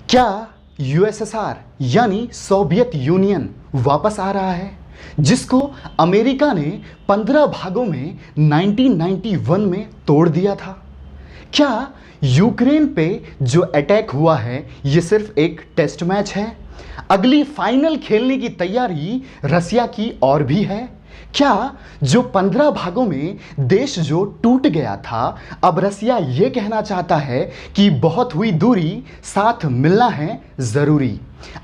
क्या यूएसएसआर यानी Soviet union वापस आ रहा है, जिसको अमेरिका ने 15 भागों में 1991 में तोड़ दिया था? क्या यूक्रेन पे जो अटैक हुआ है ये सिर्फ एक टेस्ट मैच है? अगली फाइनल खेलने की तैयारी रसिया की और भी है? क्या जो 15 भागों में देश जो टूट गया था, अब रसिया ये कहना चाहता है कि बहुत हुई दूरी, साथ मिलना है जरूरी?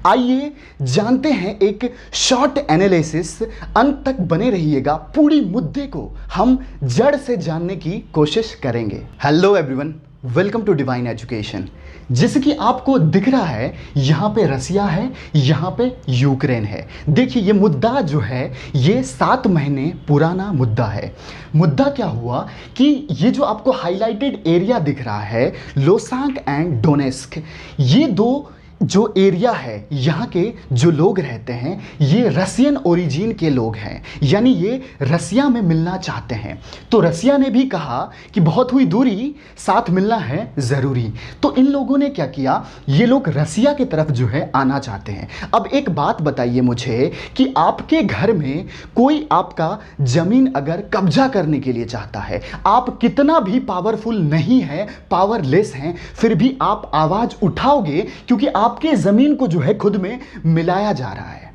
आइए जानते हैं एक शॉर्ट एनालिसिस। अंत तक बने रहिएगा, पूरी मुद्दे को हम जड़ से जानने की कोशिश करेंगे। Hello everyone, welcome to Divine Education. जैसे कि आपको दिख रहा है, यहाँ पे रसिया है, यहाँ पे यूक्रेन है। देखिए ये मुद्दा जो है ये 7 महीने पुराना मुद्दा है। मुद्दा क्या हुआ कि ये जो आपको हाईलाइटेड एरिया दिख रहा है, लोसांक एंड डोनेस्क, ये दो जो एरिया है, यहाँ के जो लोग रहते हैं ये रसियन ओरिजिन के लोग हैं, यानी ये रसिया में मिलना चाहते हैं। तो रसिया ने भी कहा कि बहुत हुई दूरी, साथ मिलना है ज़रूरी। तो इन लोगों ने क्या किया, ये लोग रसिया की तरफ जो है आना चाहते हैं। अब एक बात बताइए मुझे कि आपके घर में कोई आपका ज़मीन अगर कब्जा करने के लिए चाहता है, आप कितना भी पावरफुल नहीं है, पावरलेस हैं, फिर भी आप आवाज़ उठाओगे, क्योंकि आपके जमीन को जो है खुद में मिलाया जा रहा है।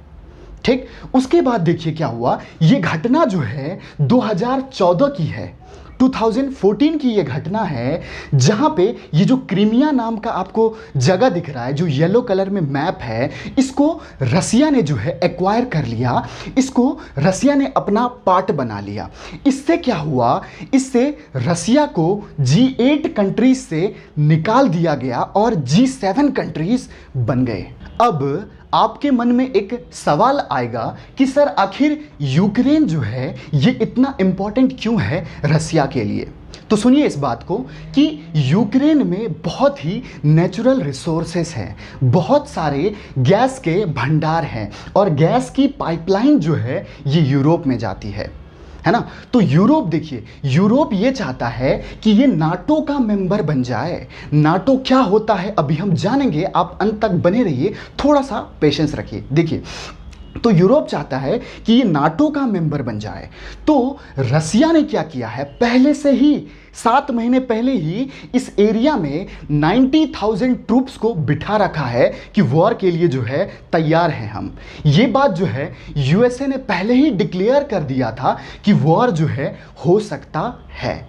ठीक, उसके बाद देखिए क्या हुआ। ये घटना जो है 2014 की है, 2014 की ये घटना है, जहां पे ये जो क्रीमिया नाम का आपको जगह दिख रहा है, जो येलो कलर में मैप है, इसको रसिया ने जो है एक्वायर कर लिया, इसको रसिया ने अपना पार्ट बना लिया। इससे क्या हुआ, इससे रसिया को G8 कंट्रीज से निकाल दिया गया और G7 कंट्रीज बन गए। अब आपके मन में एक सवाल आएगा कि सर आखिर यूक्रेन जो है ये इतना इंपॉर्टेंट क्यों है रसिया के लिए? तो सुनिए इस बात को कि यूक्रेन में बहुत ही नेचुरल रिसोर्सेस हैं, बहुत सारे गैस के भंडार हैं और गैस की पाइपलाइन जो है ये यूरोप में जाती है ना। तो यूरोप, देखिए यूरोप ये चाहता है कि ये नाटो का मेंबर बन जाए। नाटो क्या होता है अभी हम जानेंगे, आप अंत तक बने रहिए, थोड़ा सा पेशेंस रखिए। देखिए तो यूरोप चाहता है कि ये नाटो का मेंबर बन जाए। तो रसिया ने क्या किया है, पहले से ही 7 महीने पहले ही इस एरिया में 90,000 ट्रूप्स को बिठा रखा है कि वॉर के लिए जो है तैयार हैं हम। ये बात जो है यूएसए ने पहले ही डिक्लेयर कर दिया था कि वॉर जो है हो सकता है।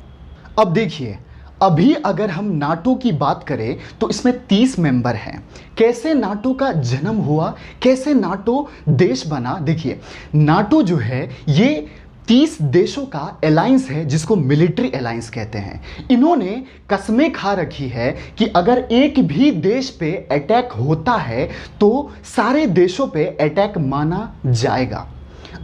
अब देखिए, अभी अगर हम नाटो की बात करें तो इसमें 30 मेंबर हैं। कैसे नाटो का जन्म हुआ, कैसे नाटो देश बना? देखिए नाटो जो है ये 30 देशों का अलायंस है, जिसको मिलिट्री अलायंस कहते हैं। इन्होंने कसमें खा रखी है कि अगर एक भी देश पे अटैक होता है तो सारे देशों पे अटैक माना जाएगा।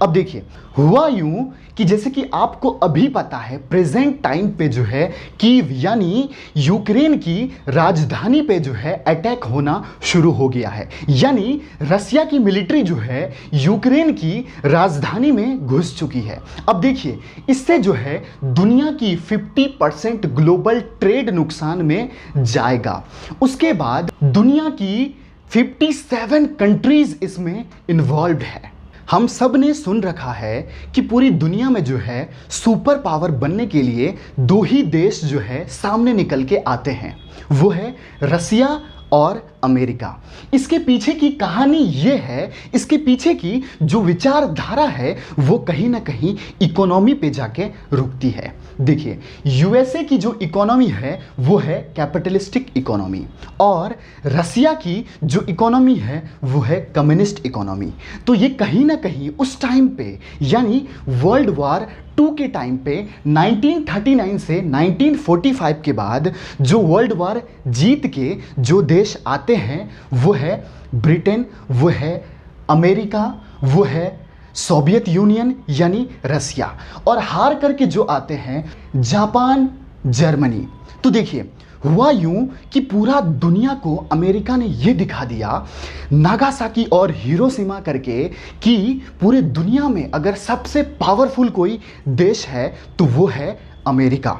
अब देखिए हुआ यूं कि जैसे कि आपको अभी पता है, प्रेजेंट टाइम पे जो है कीव यानी यूक्रेन की राजधानी पे जो है अटैक होना शुरू हो गया है, यानी रसिया की मिलिट्री जो है यूक्रेन की राजधानी में घुस चुकी है। अब देखिए इससे जो है दुनिया की 50% ग्लोबल ट्रेड नुकसान में जाएगा। उसके बाद दुनिया की 57 कंट्रीज इसमें इन्वॉल्व है। हम सब ने सुन रखा है कि पूरी दुनिया में जो है सुपर पावर बनने के लिए 2 ही देश जो है सामने निकल के आते हैं, वो है रसिया और अमेरिका। इसके पीछे की कहानी ये है, इसके पीछे की जो विचारधारा है वो कहीं ना कहीं इकोनॉमी पे जाके रुकती है। देखिए यूएसए की जो इकोनॉमी है वो है कैपिटलिस्टिक इकोनॉमी और रसिया की जो इकोनॉमी है वो है कम्युनिस्ट इकोनॉमी। तो ये कहीं ना कहीं उस टाइम पे यानी वर्ल्ड वॉर 2 के टाइम पे 1939 से 1945 के बाद जो वर्ल्ड वॉर जीत के जो देश आते हैं वो है ब्रिटेन, वो है अमेरिका, वो है सोवियत यूनियन यानी रसिया, और हार करके जो आते हैं जापान, जर्मनी। तो देखिए हुआ यूं कि पूरा दुनिया को अमेरिका ने ये दिखा दिया नागासाकी और हिरोशिमा करके कि पूरे दुनिया में अगर सबसे पावरफुल कोई देश है तो वो है अमेरिका।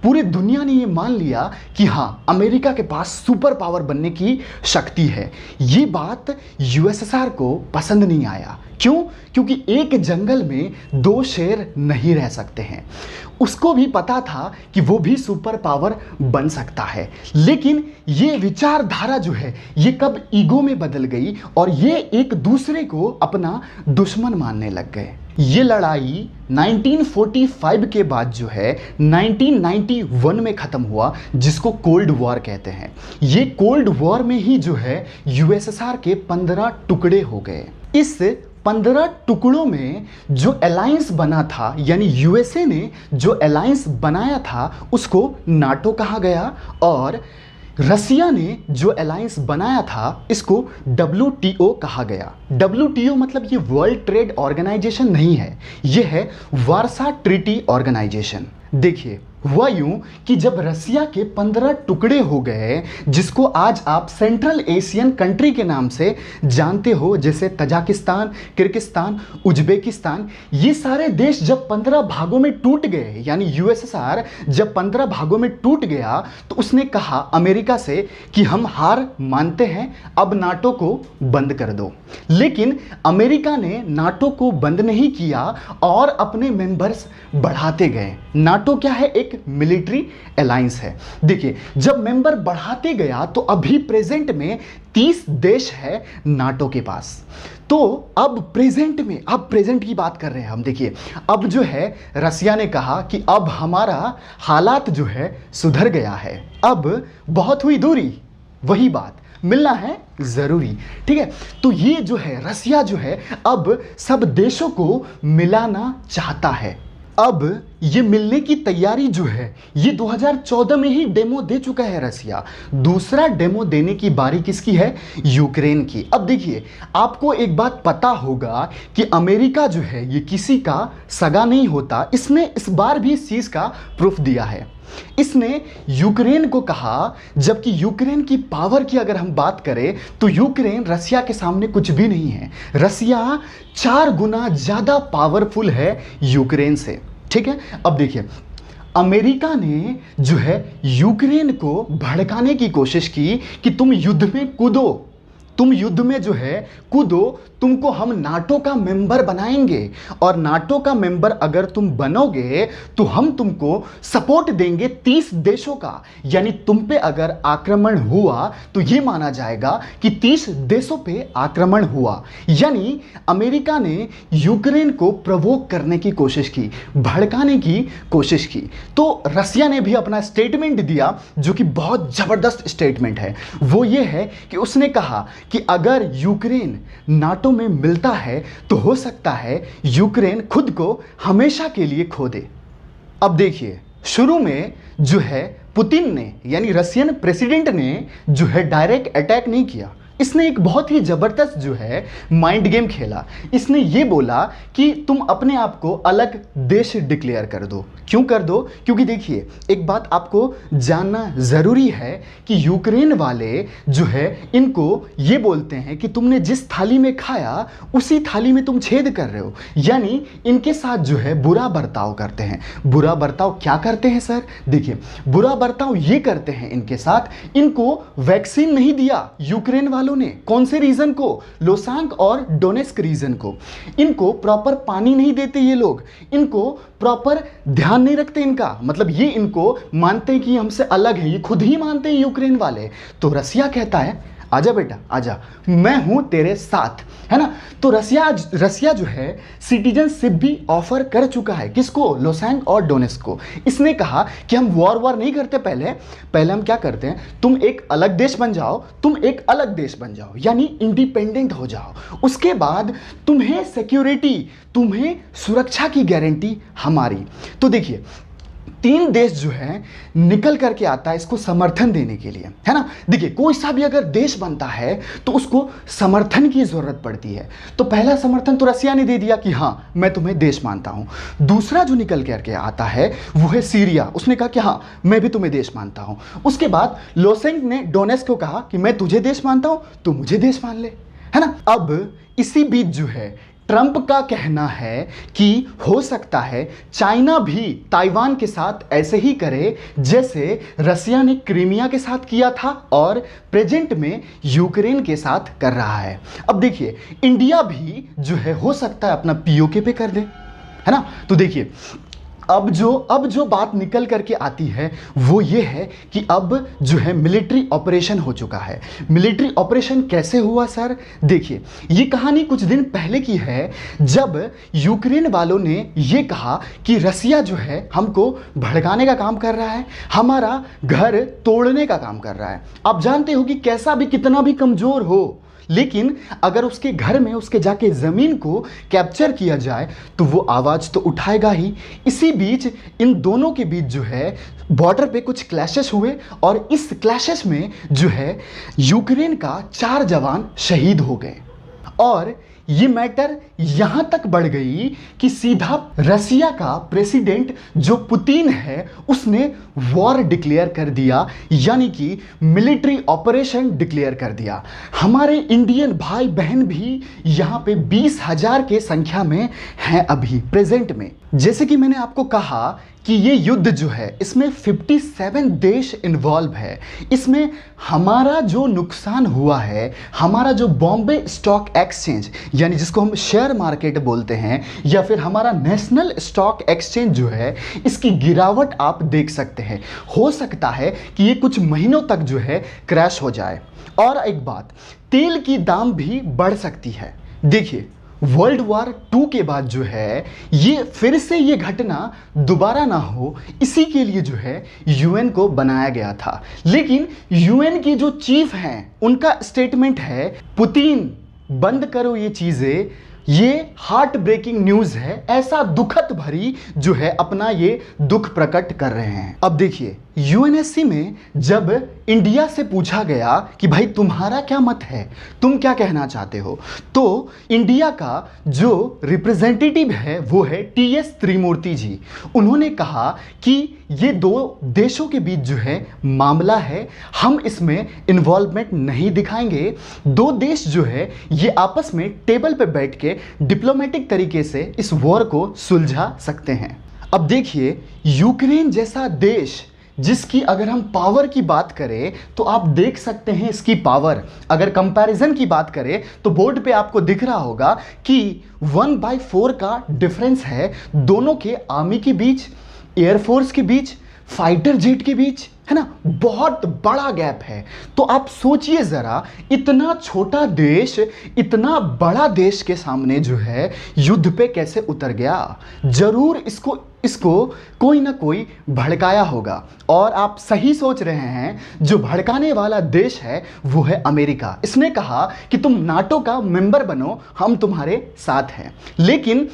पूरी दुनिया ने ये मान लिया कि हाँ, अमेरिका के पास सुपर पावर बनने की शक्ति है। ये बात यूएसएसआर को पसंद नहीं आया। क्यों? क्योंकि एक जंगल में दो शेर नहीं रह सकते हैं। उसको भी पता था कि वो भी सुपर पावर बन सकता है, लेकिन ये विचारधारा जो है ये कब ईगो में बदल गई और ये एक दूसरे को अपना दुश्मन मानने लग गए। ये लड़ाई 1945 के बाद जो है 1991 में ख़त्म हुआ, जिसको कोल्ड वॉर कहते हैं। ये कोल्ड वॉर में ही जो है यूएसएसआर के 15 टुकड़े हो गए। इस 15 टुकड़ों में जो अलायंस बना था, यानी यूएसए ने जो अलायंस बनाया था उसको नाटो कहा गया, और रसिया ने जो अलायंस बनाया था इसको WTO कहा गया। WTO मतलब ये वर्ल्ड ट्रेड ऑर्गेनाइजेशन नहीं है, ये है वार्सा ट्रीटी ऑर्गेनाइजेशन। देखिए, हुआ यूं कि जब रसिया के 15 टुकड़े हो गए, जिसको आज आप सेंट्रल एशियन कंट्री के नाम से जानते हो, जैसे तजाकिस्तान, किर्गिस्तान, उज्बेकिस्तान, ये सारे देश जब 15 भागों में टूट गए, यानी यूएसएसआर जब 15 भागों में टूट गया, तो उसने कहा अमेरिका से कि हम हार मानते हैं, अब नाटो को बंद कर दो। लेकिन अमेरिका ने नाटो को बंद नहीं किया और अपने मेंबर्स बढ़ाते गए। नाटो क्या है? एक मिलिट्री अलायंस है। देखिए, जब मेंबर बढ़ाते गया तो अभी प्रेजेंट में 30 देश है नाटो के पास। तो अब प्रेजेंट की बात कर रहे हैं हम। देखिए, अब जो है रसिया ने कहा कि अब हमारा हालात जो है सुधर गया है, अब बहुत हुई दूरी, वही बात, मिलना है जरूरी। ठीक है, तो ये जो है रसिया जो है अब सब देशों को मिलाना चाहता है। अब ये मिलने की तैयारी जो है ये 2014 में ही डेमो दे चुका है रसिया। दूसरा डेमो देने की बारी किसकी है? यूक्रेन की। अब देखिए, आपको एक बात पता होगा कि अमेरिका जो है ये किसी का सगा नहीं होता। इसने इस बार भी इस चीज का प्रूफ दिया है। इसने यूक्रेन को कहा, जबकि यूक्रेन की पावर की अगर हम बात करें तो यूक्रेन रसिया के सामने कुछ भी नहीं है। रसिया 4 गुना ज्यादा पावरफुल है यूक्रेन से। ठीक है, अब देखिए, अमेरिका ने जो है यूक्रेन को भड़काने की कोशिश की कि तुम युद्ध में कूदो, तुम युद्ध में जो है कूदो, तुमको हम नाटो का मेंबर बनाएंगे, और नाटो का मेंबर अगर तुम बनोगे तो हम तुमको सपोर्ट देंगे 30 देशों का। यानी तुम पे अगर आक्रमण हुआ तो ये माना जाएगा कि 30 देशों पे आक्रमण हुआ। यानी अमेरिका ने यूक्रेन को प्रवोक करने की कोशिश की, भड़काने की कोशिश की। तो रसिया ने भी अपना स्टेटमेंट दिया, जो कि बहुत जबरदस्त स्टेटमेंट है। वो ये है कि उसने कहा कि अगर यूक्रेन नाटो में मिलता है तो हो सकता है यूक्रेन खुद को हमेशा के लिए खो दे। अब देखिए, शुरू में जो है पुतिन ने, यानी रशियन प्रेसिडेंट ने जो है डायरेक्ट अटैक नहीं किया। इसने एक बहुत ही जबरदस्त जो है माइंड गेम खेला। इसने ये बोला कि तुम अपने आप को अलग देश डिक्लेयर कर दो। क्यों कर दो? क्योंकि देखिए, एक बात आपको जानना ज़रूरी है कि यूक्रेन वाले जो है इनको ये बोलते हैं कि तुमने जिस थाली में खाया उसी थाली में तुम छेद कर रहे हो। यानी इनके साथ जो है बुरा बर्ताव करते हैं। बुरा बर्ताव क्या करते हैं सर? देखिए, बुरा बर्ताव ये करते हैं इनके साथ, इनको वैक्सीन नहीं दिया यूक्रेन वालों ने। कौन से रीजन को? लोसांक और डोनेस्क रीजन को। इनको प्रॉपर पानी नहीं देते ये लोग, इनको प्रॉपर ध्यान नहीं रखते इनका, मतलब ये इनको मानते हैं कि हमसे अलग है, ये खुद ही मानते हैं यूक्रेन वाले। तो रसिया कहता है आजा बेटा आजा, मैं हूं तेरे साथ, है ना। तो रसिया जो है सिटीजनशिप भी ऑफर कर चुका है। किसको? लोसांक और डोनेस्क को। इसने कहा कि हम वॉर नहीं करते, पहले हम क्या करते हैं, तुम एक अलग देश बन जाओ, तुम एक अलग देश बन जाओ, यानी इंडिपेंडेंट हो जाओ। उसके बाद तुम्हें सिक्योरिटी, तुम्हें सुरक्षा की गारंटी हमारी। तो देखिए, 3 देश जो है निकल करके आता है इसको समर्थन देने के लिए, है ना। देखिए, कोई सा भी अगर देश बनता है तो उसको समर्थन की जरूरत पड़ती है। तो पहला समर्थन तो रसिया ने दे दिया कि हाँ मैं तुम्हें देश मानता हूं। दूसरा जो निकल करके आता है वो है सीरिया, उसने कहा कि हाँ मैं भी तुम्हें देश मानता हूं। उसके बाद लोसेंक ने डोनेस्क को कहा कि मैं तुझे देश मानता हूं, तू मुझे देश मान ले, है ना। अब इसी बीच जो है ट्रंप का कहना है कि हो सकता है चाइना भी ताइवान के साथ ऐसे ही करे जैसे रसिया ने क्रीमिया के साथ किया था और प्रेजेंट में यूक्रेन के साथ कर रहा है। अब देखिए, इंडिया भी जो है हो सकता है अपना पीओके पे कर दे, है ना। तो देखिए, अब जो बात निकल करके आती है वो ये है कि अब जो है मिलिट्री ऑपरेशन हो चुका है। मिलिट्री ऑपरेशन कैसे हुआ सर? देखिए, ये कहानी कुछ दिन पहले की है, जब यूक्रेन वालों ने ये कहा कि रसिया जो है हमको भड़काने का काम कर रहा है, हमारा घर तोड़ने का काम कर रहा है। आप जानते हो कि कैसा भी कितना भी कमज़ोर हो, लेकिन अगर उसके घर में उसके जाके ज़मीन को कैप्चर किया जाए तो वो आवाज़ तो उठाएगा ही। इसी बीच इन दोनों के बीच जो है बॉर्डर पे कुछ क्लैशेस हुए और इस क्लैशेस में जो है यूक्रेन का 4 जवान शहीद हो गए। और ये मैटर यहाँ तक बढ़ गई कि सीधा रसिया का प्रेसिडेंट जो पुतिन है उसने वॉर डिक्लेयर कर दिया, यानी कि मिलिट्री ऑपरेशन डिक्लेयर कर दिया। हमारे इंडियन भाई बहन भी यहाँ पे 20,000 के संख्या में हैं अभी प्रेजेंट में। जैसे कि मैंने आपको कहा कि ये युद्ध जो है इसमें 57 देश इन्वॉल्व है। इसमें हमारा जो नुकसान हुआ है, हमारा जो बॉम्बे स्टॉक एक्सचेंज यानी जिसको हम शेयर मार्केट बोलते हैं, या फिर हमारा नेशनल स्टॉक एक्सचेंज जो है, इसकी गिरावट आप देख सकते हैं। हो सकता है कि ये कुछ महीनों तक जो है क्रैश हो जाए। और एक बात, तेल की दाम भी बढ़ सकती है। देखिए, वर्ल्ड वॉर 2 के बाद जो है ये फिर से ये घटना दोबारा ना हो, इसी के लिए जो है यूएन को बनाया गया था। लेकिन यूएन की जो चीफ हैं उनका स्टेटमेंट है, पुतिन बंद करो ये चीज़ें, ये हार्ट ब्रेकिंग न्यूज़ है, ऐसा दुखद भरी जो है अपना ये दुख प्रकट कर रहे हैं। अब देखिए, यूएनएससी में जब इंडिया से पूछा गया कि भाई तुम्हारा क्या मत है, तुम क्या कहना चाहते हो, तो इंडिया का जो रिप्रेजेंटेटिव है वो है टीएस त्रिमूर्ति जी। उन्होंने कहा कि ये 2 देशों के बीच जो है मामला है, हम इसमें इन्वॉल्वमेंट नहीं दिखाएंगे। 2 देश जो है ये आपस में टेबल पे बैठ के डिप्लोमेटिक तरीके से इस वॉर को सुलझा सकते हैं। अब देखिए, यूक्रेन जैसा देश जिसकी अगर हम पावर की बात करें तो आप देख सकते हैं इसकी पावर। अगर कंपैरिजन की बात करें तो बोर्ड पे आपको दिख रहा होगा कि 1/4 का डिफरेंस है दोनों के आर्मी के बीच, एयरफोर्स के बीच, फाइटर जेट के बीच, है ना। बहुत बड़ा गैप है। तो आप सोचिए ज़रा, इतना छोटा देश इतना बड़ा देश के सामने जो है युद्ध पे कैसे उतर गया। जरूर इसको कोई ना कोई भड़काया होगा। और आप सही सोच रहे हैं, जो भड़काने वाला देश है वो है अमेरिका। इसने कहा कि तुम नाटो का मेंबर बनो, हम तुम्हारे साथ हैं। लेकिन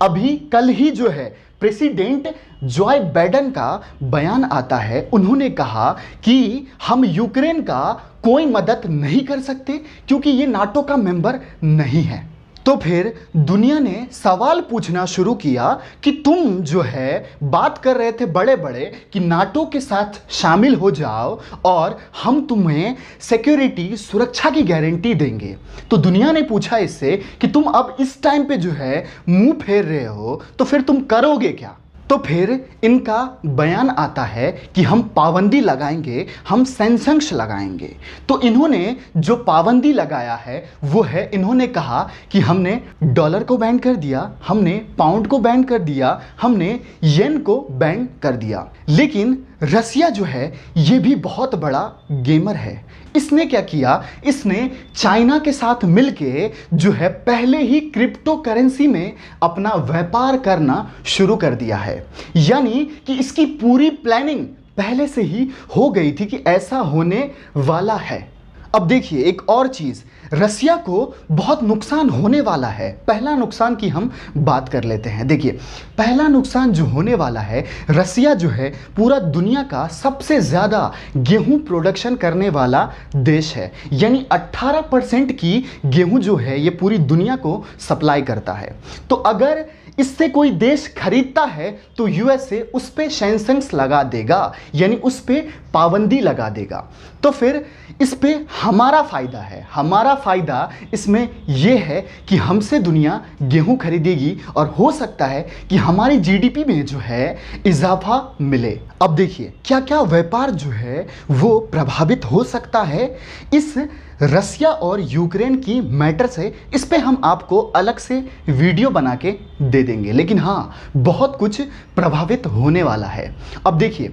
अभी कल ही जो है प्रेसिडेंट जॉय बाइडेन का बयान आता है। उन्होंने कहा कि हम यूक्रेन का कोई मदद नहीं कर सकते क्योंकि ये नाटो का मेंबर नहीं है। तो फिर दुनिया ने सवाल पूछना शुरू किया कि तुम जो है बात कर रहे थे बड़े बड़े कि नाटो के साथ शामिल हो जाओ और हम तुम्हें सिक्योरिटी सुरक्षा की गारंटी देंगे। तो दुनिया ने पूछा इससे कि तुम अब इस टाइम पे जो है मुंह फेर रहे हो, तो फिर तुम करोगे क्या। तो फिर इनका बयान आता है कि हम पाबंदी लगाएंगे, हम सैंक्शंस लगाएंगे। तो इन्होंने जो पाबंदी लगाया है वो है, इन्होंने कहा कि हमने डॉलर को बैन कर दिया, हमने पाउंड को बैन कर दिया, हमने येन को बैन कर दिया। लेकिन रसिया जो है ये भी बहुत बड़ा गेमर है। इसने क्या किया, इसने चाइना के साथ मिलके जो है पहले ही क्रिप्टो करेंसी में अपना व्यापार करना शुरू कर दिया है। यानी कि इसकी पूरी प्लानिंग पहले से ही हो गई थी कि ऐसा होने वाला है। अब देखिए, एक और चीज़, रसिया को बहुत नुकसान होने वाला है। पहला नुकसान की हम बात कर लेते हैं। देखिए, पहला नुकसान जो होने वाला है, रसिया जो है पूरा दुनिया का सबसे ज़्यादा गेहूं प्रोडक्शन करने वाला देश है। यानी 18% की गेहूं जो है ये पूरी दुनिया को सप्लाई करता है। तो अगर इससे कोई देश खरीदता है तो यूएसए उस पे सैंक्शंस लगा देगा, यानी उस पे पाबंदी लगा देगा। तो फिर इस पे हमारा फ़ायदा है। हमारा फ़ायदा इसमें यह है कि हमसे दुनिया गेहूं खरीदेगी और हो सकता है कि हमारी जीडीपी में जो है इजाफा मिले। अब देखिए क्या क्या व्यापार जो है वो प्रभावित हो सकता है इस रसिया और यूक्रेन की मैटर से। इस पे हम आपको अलग से वीडियो बना के दे देंगे, लेकिन हाँ बहुत कुछ प्रभावित होने वाला है। अब देखिए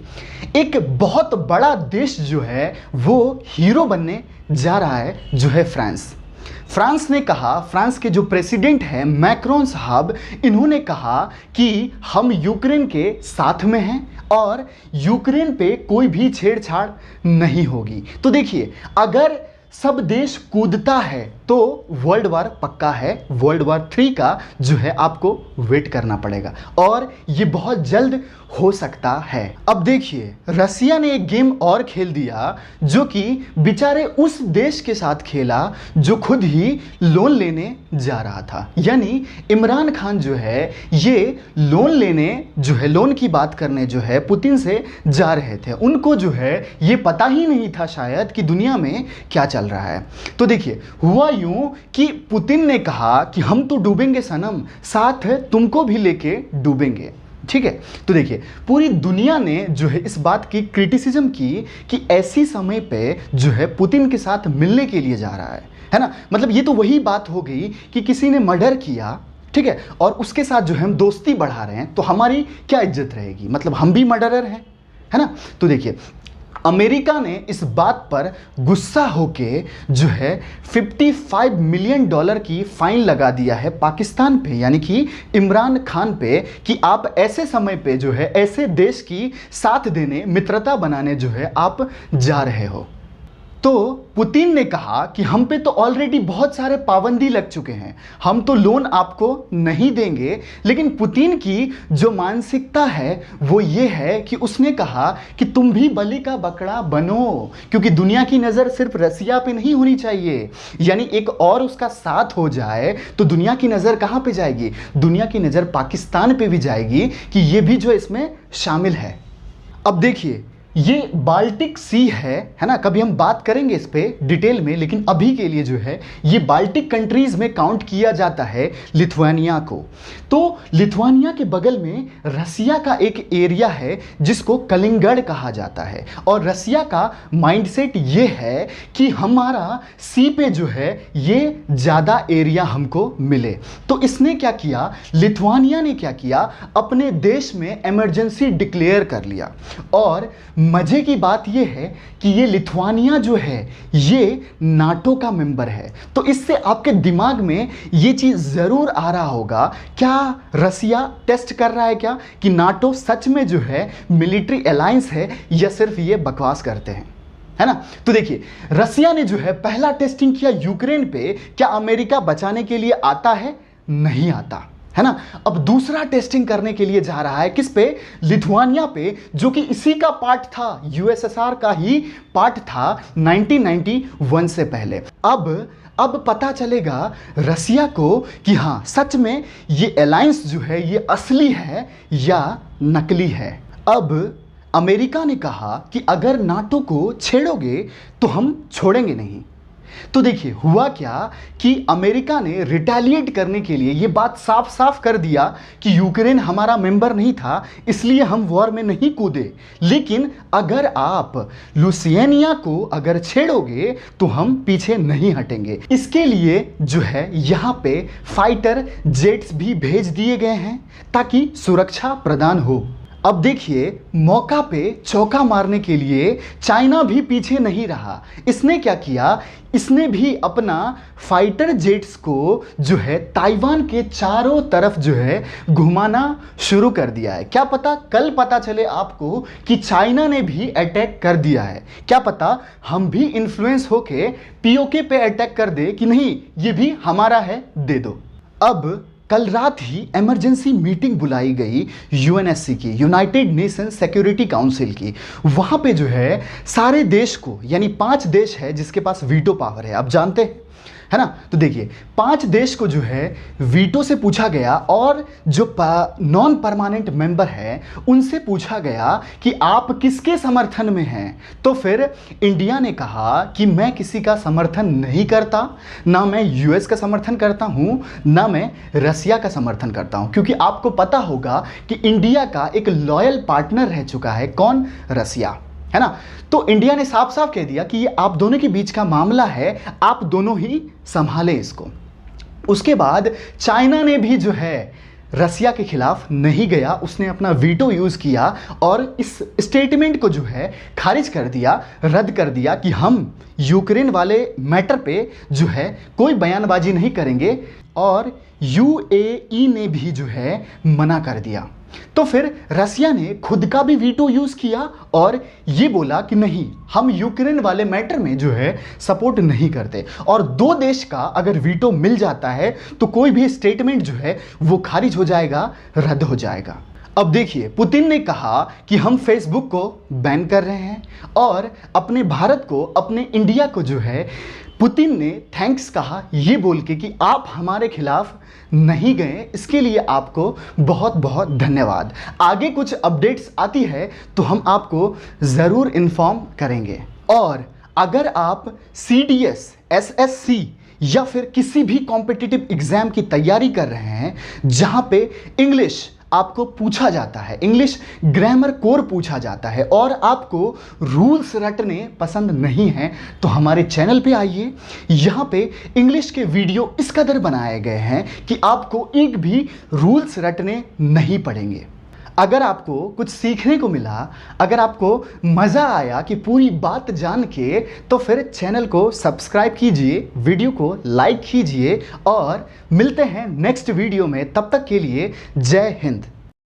एक बहुत बड़ा देश जो है वो हीरो बनने जा रहा है, जो है फ्रांस। फ्रांस ने कहा, फ्रांस के जो प्रेसिडेंट हैं मैक्रोन साहब, इन्होंने कहा कि हम यूक्रेन के साथ में हैं और यूक्रेन पे कोई भी छेड़छाड़ नहीं होगी। तो देखिए अगर सब देश कूदता है तो वर्ल्ड वार पक्का है। वर्ल्ड वार 3 का जो है आपको वेट करना पड़ेगा और ये बहुत जल्द हो सकता है। अब देखिए रसिया ने एक गेम और खेल दिया जो कि बेचारे उस देश के साथ खेला जो खुद ही लोन लेने जा रहा था। यानी इमरान खान जो है ये लोन लेने जो है, लोन की बात करने जो है पुतिन से जा रहे थे। उनको जो है ये पता ही नहीं था शायद कि दुनिया में क्या चल रहा है। तो देखिए हुआ यूं कि पुतिन ने कहा कि हम तो डूबेंगे सनम, साथ तुमको भी लेके डूबेंगे। ठीक है, तो देखिए पूरी दुनिया ने जो है इस बात की क्रिटिसिज्म की कि ऐसी समय पे जो है पुतिन के साथ मिलने के लिए जा रहा है ना। मतलब ये तो वही बात हो गई कि किसी ने मर्डर किया, ठीक है, और उसके साथ जो है हम दोस्ती बढ़ा रहे हैं तो हमारी क्या इज्जत रहेगी, मतलब हम भी मर्डरर हैं, है ना। तो देखिए अमेरिका ने इस बात पर गुस्सा होके जो है $55 मिलियन की फाइन लगा दिया है पाकिस्तान पे, यानी कि इमरान खान पे, कि आप ऐसे समय पे जो है ऐसे देश की साथ देने, मित्रता बनाने जो है आप जा रहे हो। तो पुतिन ने कहा कि हम पे तो ऑलरेडी बहुत सारे पाबंदी लग चुके हैं, हम तो लोन आपको नहीं देंगे। लेकिन पुतिन की जो मानसिकता है वो ये है कि उसने कहा कि तुम भी बलि का बकरा बनो, क्योंकि दुनिया की नज़र सिर्फ रसिया पे नहीं होनी चाहिए। यानी एक और उसका साथ हो जाए तो दुनिया की नज़र कहाँ पे जाएगी, दुनिया की नज़र पाकिस्तान पे भी जाएगी कि ये भी जो इसमें शामिल है। अब देखिए ये बाल्टिक सी है ना, कभी हम बात करेंगे इस पे डिटेल में, लेकिन अभी के लिए जो है ये बाल्टिक कंट्रीज में काउंट किया जाता है लिथुआनिया को। तो लिथुआनिया के बगल में रसिया का एक एरिया है जिसको कलिंगड कहा जाता है, और रसिया का माइंडसेट ये है कि हमारा सी पे जो है ये ज़्यादा एरिया हमको मिले। तो इसने क्या किया, लिथुआनिया ने क्या किया, अपने देश में इमरजेंसी डिक्लेयर कर लिया। और मजे की बात यह है कि ये लिथुआनिया जो है ये नाटो का मेंबर है। तो इससे आपके दिमाग में ये चीज़ ज़रूर आ रहा होगा, क्या रसिया टेस्ट कर रहा है क्या कि नाटो सच में जो है मिलिट्री अलायंस है या सिर्फ ये बकवास करते हैं, है ना। तो देखिए रसिया ने जो है पहला टेस्टिंग किया यूक्रेन पे, क्या अमेरिका बचाने के लिए आता है, नहीं आता, है ना। अब दूसरा टेस्टिंग करने के लिए जा रहा है किस पे, लिथुआनिया पे, जो कि इसी का पार्ट था, यूएसएसआर का ही पार्ट था 1991 से पहले। अब पता चलेगा रसिया को कि हाँ सच में ये अलायंस जो है ये असली है या नकली है। अब अमेरिका ने कहा कि अगर नाटो को छेड़ोगे तो हम छोड़ेंगे नहीं। तो देखिए हुआ क्या कि अमेरिका ने रिटेलिएट करने के लिए ये बात साफ साफ कर दिया कि यूक्रेन हमारा मेंबर नहीं था इसलिए हम वॉर में नहीं कूदे, लेकिन अगर आप लुसियानिया को अगर छेड़ोगे तो हम पीछे नहीं हटेंगे। इसके लिए जो है यहाँ पे फाइटर जेट्स भी भेज दिए गए हैं ताकि सुरक्षा प्रदान हो। अब देखिए मौका पे चौका मारने के लिए चाइना भी पीछे नहीं रहा। इसने क्या किया, इसने भी अपना फाइटर जेट्स को जो है ताइवान के चारों तरफ जो है घुमाना शुरू कर दिया है। क्या पता कल पता चले आपको कि चाइना ने भी अटैक कर दिया है, क्या पता हम भी इन्फ्लुएंस होके पीओके पे अटैक कर दे कि नहीं ये भी हमारा है, दे दो। अब कल रात ही इमरजेंसी मीटिंग बुलाई गई यूएनएससी की, यूनाइटेड नेशन सिक्योरिटी काउंसिल की। वहाँ पे जो है सारे देश को, यानी 5 देश है जिसके पास वीटो पावर है। आप जानते हैं है ना। तो देखिए 5 देश को जो है वीटो से पूछा गया और जो नॉन परमानेंट मेंबर है उनसे पूछा गया कि आप किसके समर्थन में हैं। तो फिर इंडिया ने कहा कि मैं किसी का समर्थन नहीं करता, ना मैं यूएस का समर्थन करता हूं, ना मैं रसिया का समर्थन करता हूं, क्योंकि आपको पता होगा कि इंडिया का एक लॉयल पार्टनर रह चुका है, कौन? रसिया, है ना। तो इंडिया ने साफ साफ कह दिया कि ये आप दोनों के बीच का मामला है, आप दोनों ही संभालें इसको। उसके बाद चाइना ने भी जो है रसिया के खिलाफ नहीं गया, उसने अपना वीटो यूज़ किया और इस स्टेटमेंट को जो है खारिज कर दिया, रद्द कर दिया कि हम यूक्रेन वाले मैटर पे जो है कोई बयानबाजी नहीं करेंगे, और यूएई ने भी जो है मना कर दिया। तो फिर रसिया ने खुद का भी वीटो यूज किया और ये बोला कि नहीं, हम यूक्रेन वाले मैटर में जो है सपोर्ट नहीं करते। और 2 देश का अगर वीटो मिल जाता है तो कोई भी स्टेटमेंट जो है वो खारिज हो जाएगा, रद्द हो जाएगा। अब देखिए पुतिन ने कहा कि हम फेसबुक को बैन कर रहे हैं और अपने भारत को, अपने इंडिया को जो है पुतिन ने थैंक्स कहा ये बोल के कि आप हमारे खिलाफ नहीं गए, इसके लिए आपको बहुत बहुत धन्यवाद। आगे कुछ अपडेट्स आती है तो हम आपको ज़रूर इन्फॉर्म करेंगे। और अगर आप सीडीएस, एसएससी या फिर किसी भी कॉम्पिटिटिव एग्जाम की तैयारी कर रहे हैं जहां पे इंग्लिश आपको पूछा जाता है, इंग्लिश ग्रामर कोर पूछा जाता है और आपको रूल्स रटने पसंद नहीं हैं, तो हमारे चैनल पे आइए। यहाँ पे इंग्लिश के वीडियो इस कदर बनाए गए हैं कि आपको एक भी रूल्स रटने नहीं पड़ेंगे। अगर आपको कुछ सीखने को मिला, अगर आपको मज़ा आया कि पूरी बात जान के, तो फिर चैनल को सब्सक्राइब कीजिए, वीडियो को लाइक कीजिए और मिलते हैं नेक्स्ट वीडियो में। तब तक के लिए जय हिंद।